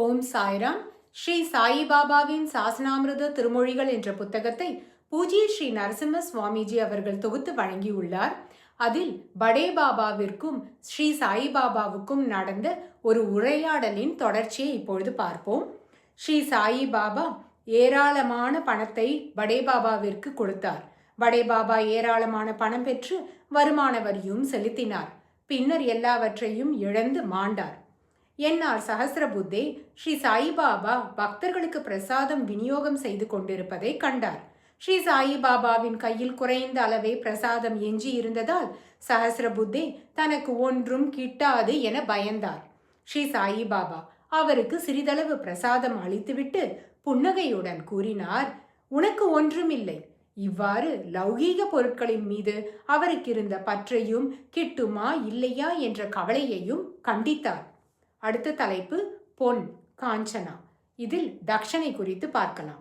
ஓம் சாய்ராம். ஸ்ரீ சாயிபாபாவின் சாசனாமிருத திருமொழிகள் என்ற புத்தகத்தை பூஜ்ய ஸ்ரீ நரசிம்ம சுவாமிஜி அவர்கள் தொகுத்து வழங்கியுள்ளார். அதில் படே பாபாவிற்கும் ஸ்ரீ சாயிபாபாவுக்கும் நடந்த ஒரு உரையாடலின் தொடர்ச்சியை இப்பொழுது பார்ப்போம். ஸ்ரீ சாயிபாபா ஏராளமான பணத்தை படே பாபாவிற்கு கொடுத்தார். படே பாபா ஏராளமான பணம் பெற்று வருமான வரியும் செலுத்தினார். பின்னர் எல்லாவற்றையும் இழந்து மாண்டார். என்ஆர் சஹஸ்ரபுத்தே ஸ்ரீ சாயிபாபா பக்தர்களுக்கு பிரசாதம் விநியோகம் செய்து கொண்டிருப்பதை கண்டார். ஸ்ரீ சாயிபாபாவின் கையில் குறைந்த அளவே பிரசாதம் எஞ்சி இருந்ததால் சஹஸ்ரபுத்தே தனக்கு ஒன்றும் கிட்டாது என பயந்தார். ஸ்ரீ சாயிபாபா அவருக்கு சிறிதளவு பிரசாதம் அளித்துவிட்டு புன்னகையுடன் கூறினார், உனக்கு ஒன்றுமில்லை. இவ்வாறு லௌகீக பொருட்களின் மீது அவருக்கு இருந்த பற்றையும் கிட்டுமா இல்லையா என்ற கவலையையும் கண்டித்தார். அடுத்த தலைப்பு பொன் காஞ்சனா. இதில் தக்ஷனை குறித்து பார்க்கலாம்.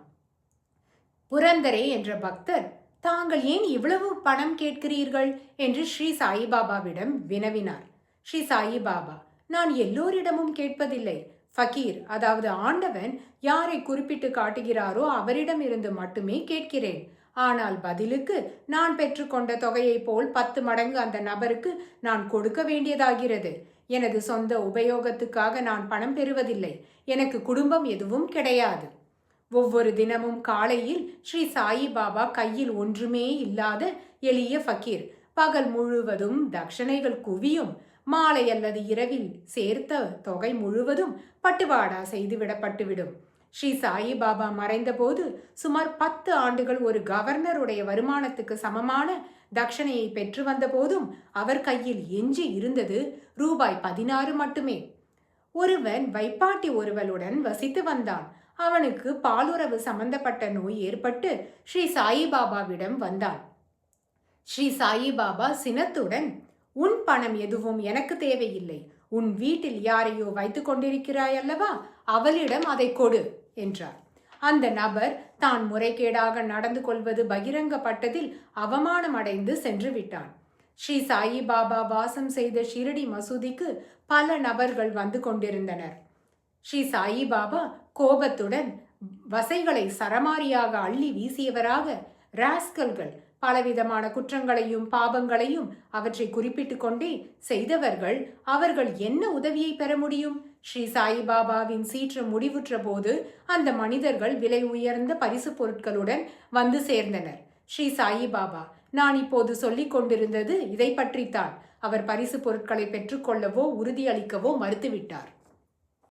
புரந்தரே என்ற பக்தர், தாங்கள் ஏன் இவ்வளவு பணம் கேட்கிறீர்கள் என்று ஸ்ரீ சாயிபாபாவிடம் வினவினார். ஸ்ரீ சாயிபாபா, நான் எல்லோரிடமும் கேட்பதில்லை. ஃபகீர், அதாவது ஆண்டவன் யாரை குறிப்பிட்டு காட்டுகிறாரோ அவரிடம் இருந்து மட்டுமே கேட்கிறேன். ஆனால் பதிலுக்கு நான் பெற்றுக்கொண்ட தொகையை போல் 10 மடங்கு அந்த நபருக்கு நான் கொடுக்க வேண்டியதாகிறது. எனது சொந்த உபயோகத்துக்காக நான் பணம் பெறுவதில்லை. எனக்கு குடும்பம் எதுவும் கிடையாது. ஒவ்வொரு தினமும் காலையில் ஸ்ரீ சாயிபாபா கையில் ஒன்றுமே இல்லாத எளிய ஃபகீர் பகல் முழுவதும் தட்சணைகள் குவியும். மாலை அல்லது இரவில் சேர்த்த தொகை முழுவதும் பட்டுவாடா செய்துவிடப்பட்டுவிடும். ஸ்ரீ சாயிபாபா மறைந்த போது சுமார் 10 ஆண்டுகள் ஒரு கவர்னருடைய வருமானத்துக்கு சமமான தட்சணையை பெற்று வந்த போதும் அவர் கையில் எஞ்சி இருந்தது ரூபாய் 16 மட்டுமே. ஒருவன் வைப்பாட்டி ஒருவளுடன் வசித்து வந்தான். அவனுக்கு பாலுறவு சம்பந்தப்பட்ட நோய் ஏற்பட்டு ஸ்ரீ சாயிபாபாவிடம் வந்தான். ஸ்ரீ சாயிபாபா சினத்துடன், உன் பணம் எதுவும் எனக்கு தேவையில்லை. உன் வீட்டில் யாரையோ வைத்துக் கொண்டிருக்கிறாய் அல்லவா, அவளிடம் அதை கொடு என்றார். அந்த நபர் தான் முறைகேடாக நடந்து கொள்வது பகிரங்கப்பட்டதில் அவமானம் அடைந்து சென்று விட்டான். ஸ்ரீ சாயிபாபா வாசம் செய்த ஷிரடி மசூதிக்கு பல நபர்கள் வந்து கொண்டிருந்தனர். ஸ்ரீ சாயிபாபா கோபத்துடன் வசைகளை சரமாரியாக அள்ளி வீசியவராக, ராஸ்கல்கள், பலவிதமான குற்றங்களையும் பாபங்களையும் அவற்றை குறிப்பிட்டு கொண்டே செய்தவர்கள், அவர்கள் என்ன உதவியை பெற முடியும்? ஸ்ரீ சாயிபாபாவின் சீற்று முடிவுற்ற போது அந்த மனிதர்கள் விலை உயர்ந்த பரிசு பொருட்களுடன் வந்து சேர்ந்தனர். ஸ்ரீ சாயிபாபா, நான் இப்போது சொல்லிக் கொண்டிருந்தது இதை பற்றித்தான். அவர் பரிசு பொருட்களை பெற்றுக்கொள்ளவோ உறுதியளிக்கவோ மறுத்துவிட்டார்.